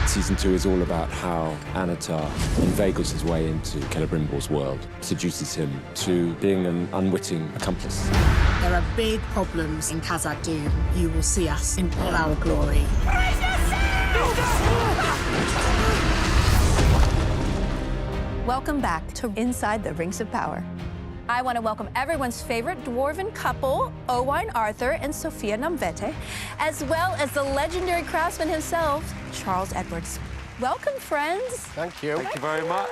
Season 2 is all about how Annatar inveigles his way into Celebrimbor's world, seduces him to being an unwitting accomplice. There are big problems in Khazad-dûm. You will see us in all our glory. Welcome back to Inside the Rings of Power. I want to welcome everyone's favorite dwarven couple, Owain Arthur and Sophia Nomvete, as well as the legendary craftsman himself, Charles Edwards. Welcome, friends. Thank you. Thank you very much.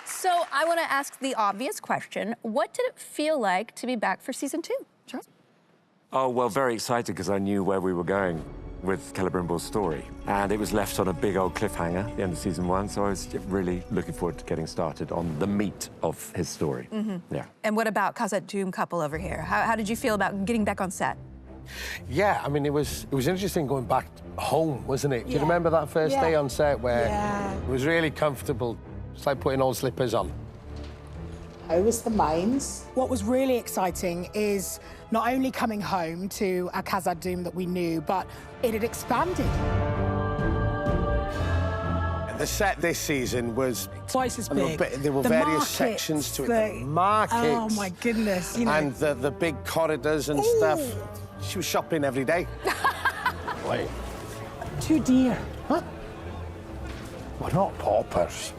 So I want to ask the obvious question. What did it feel like to be back for season 2, Charles? Oh, well, very excited because I knew where we were going with Celebrimbor's story. And it was left on a big old cliffhanger at the end of season 1, so I was really looking forward to getting started on the meat of his story. Yeah. And what about Khazad-dûm couple over here? How did you feel about getting back on set? Yeah, I mean, it was interesting going back home, wasn't it? Do you remember that first day on set where it was really comfortable? It's like putting old slippers on. How was the mines? What was really exciting is not only coming home to a Khazad-dûm that we knew, but it had expanded. The set this season was Twice as big. There were The various markets, sections to it. The markets. Oh, my goodness. You know. And the big corridors and stuff. She was shopping every day. Wait. Too dear. Huh? We're not paupers.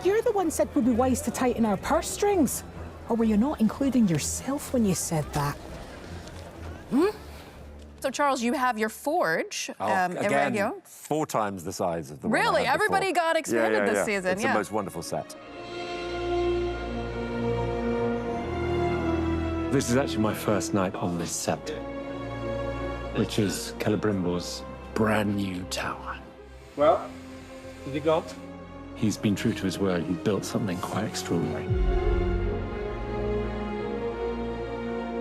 You're the one said we'd be wise to tighten our purse strings. Or were you not including yourself when you said that? So, Charles, you have your forge. Again, 4 times the size of the one I Really? had Everybody before. got expanded this season, It's the most wonderful set. This is actually my first night on this set, which is Celebrimbor's brand new tower. Well, has he gone? He's been true to his word. He built something quite extraordinary.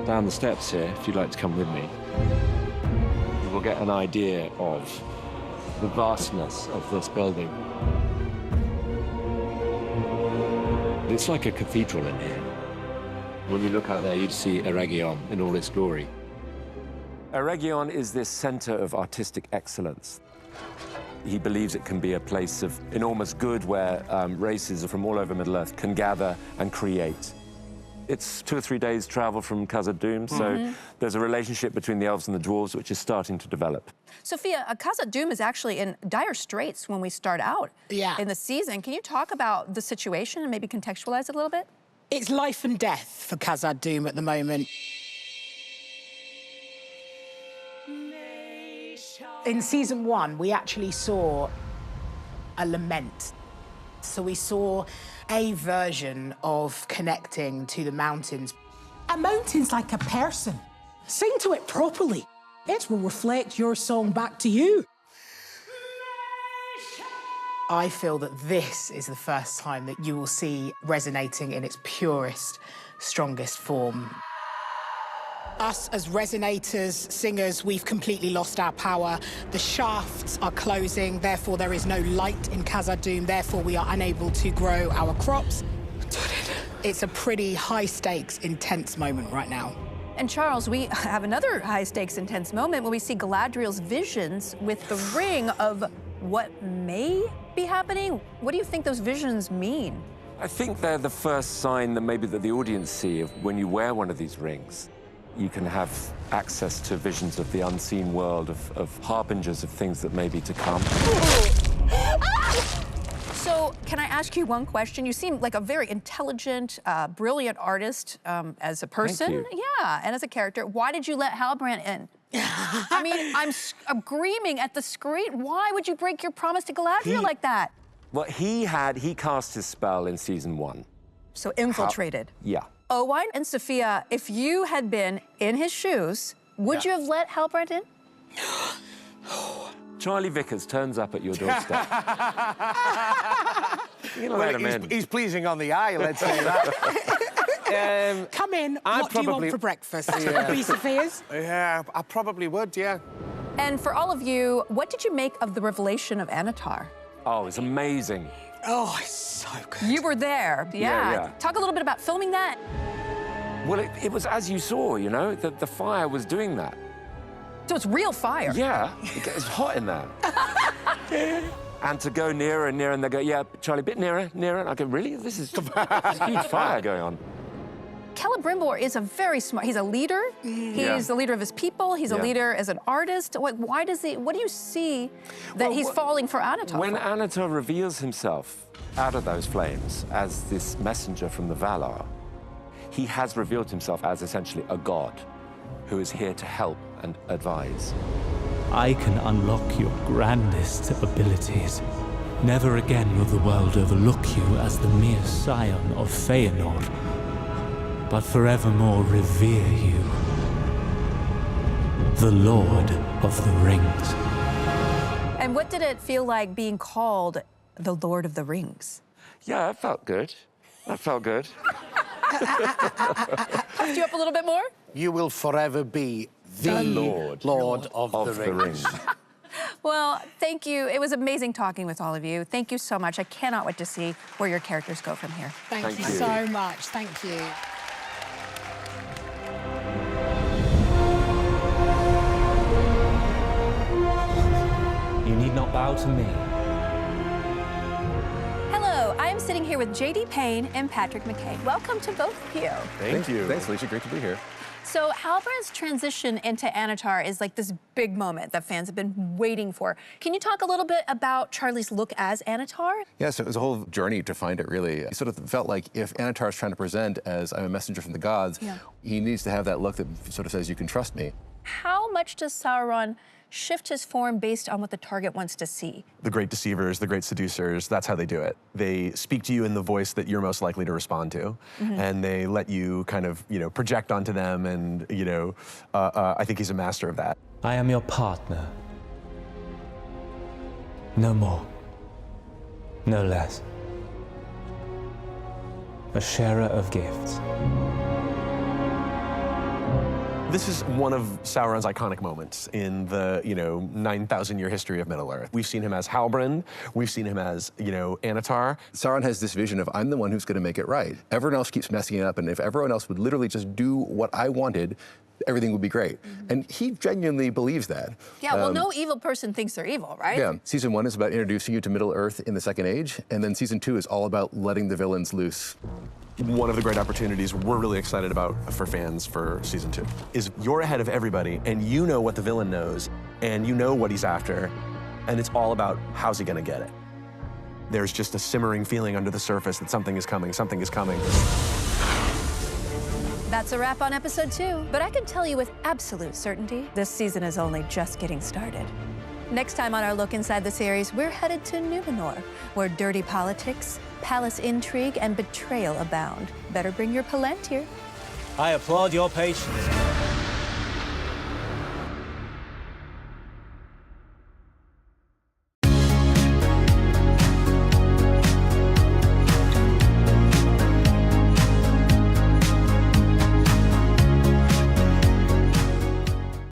Down the steps here, if you'd like to come with me, you will get an idea of the vastness of this building. It's like a cathedral in here. When you look out there, you'd see Eregion in all its glory. Eregion is this center of artistic excellence. He believes it can be a place of enormous good where races from all over Middle-earth can gather and create. It's 2 or 3 days' travel from Khazad-dûm, so there's a relationship between the elves and the dwarves which is starting to develop. Sophia, Khazad-dûm is actually in dire straits when we start out in the season. Can you talk about the situation and maybe contextualize it a little bit? It's life and death for Khazad-dûm at the moment. In season 1, we actually saw a lament. So we saw a version of connecting to the mountains. A mountain's like a person. Sing to it properly. It will reflect your song back to you. I feel that this is the first time that you will see resonating in its purest, strongest form. Us as resonators, singers, we've completely lost our power. The shafts are closing, therefore there is no light in Khazad-dûm, therefore we are unable to grow our crops. It's a pretty high-stakes, intense moment right now. And Charles, we have another high-stakes, intense moment when we see Galadriel's visions with the ring of what may be happening. What do you think those visions mean? I think they're the first sign that maybe that the audience see of when you wear one of these rings. You can have access to visions of the unseen world, of harbingers of things that may be to come. So, can I ask you one question? You seem like a very intelligent, brilliant artist as a person. Thank you. Yeah, and as a character. Why did you let Halbrand in? I mean, I'm screaming at the screen. Why would you break your promise to Galadriel like that? Well, he cast his spell in season 1. So infiltrated. Yeah. Owain and Sophia, if you had been in his shoes, would you have let Halbrand in? Charlie Vickers turns up at your doorstep. You know, let him in. He's pleasing on the eye, let's say that. Come in, what do you want for breakfast? A piece of Sophia's? Yeah, I probably would, yeah. And for all of you, what did you make of the revelation of Annatar? Oh, it's amazing. Oh, it's so good. You were there, yeah. Talk a little bit about filming that. Well, it was as you saw, you know, that the fire was doing that. So it's real fire. Yeah, it's hot in there. And to go nearer and nearer, and they go, yeah, Charlie, a bit nearer, nearer. And I go, really? This is a huge fire going on. Celebrimbor is a very smart, he's a leader. He's the leader of his people. He's a leader as an artist. Why does he, what do you see that he's falling for Annatar? When Annatar reveals himself out of those flames as this messenger from the Valar, he has revealed himself as essentially a god who is here to help and advise. I can unlock your grandest abilities. Never again will the world overlook you as the mere scion of Feanor, but forevermore revere you, the Lord of the Rings. And what did it feel like being called the Lord of the Rings? Yeah, that felt good. That felt good. Puffed you up a little bit more? You will forever be the Lord of the Rings. Well, thank you. It was amazing talking with all of you. Thank you so much. I cannot wait to see where your characters go from here. Thank you so much. Thank you. You need not bow to me. Hello, I'm sitting here with J.D. Payne and Patrick McKay. Welcome to both of you. Thank you. Thanks, Alicia. Great to be here. So Halbrand's transition into Annatar is like this big moment that fans have been waiting for. Can you talk a little bit about Charlie's look as Annatar? Yeah, so it was a whole journey to find it, really. It sort of felt like if Annatar is trying to present as I'm a messenger from the gods, he needs to have that look that sort of says, you can trust me. How much does Sauron shift his form based on what the target wants to see? The great deceivers, the great seducers, that's how they do it. They speak to you in the voice that you're most likely to respond to, and they let you kind of, project onto them, and, I think he's a master of that. I am your partner. No more. No less. A sharer of gifts. This is one of Sauron's iconic moments in the, 9,000-year history of Middle-earth. We've seen him as Halbrand. We've seen him as, Annatar. Sauron has this vision of, I'm the one who's going to make it right. Everyone else keeps messing it up, and if everyone else would literally just do what I wanted, everything would be great. And he genuinely believes that. Yeah, well, no evil person thinks they're evil, right? Yeah. Season 1 is about introducing you to Middle-earth in the Second Age, and then Season 2 is all about letting the villains loose. One of the great opportunities we're really excited about for fans for Season 2 is you're ahead of everybody, and you know what the villain knows, and you know what he's after, and it's all about how's he gonna get it. There's just a simmering feeling under the surface that something is coming, something is coming. That's a wrap on episode 2, but I can tell you with absolute certainty, this season is only just getting started. Next time on our look inside the series, we're headed to Numenor, where dirty politics, palace intrigue, and betrayal abound. Better bring your Palantir. I applaud your patience.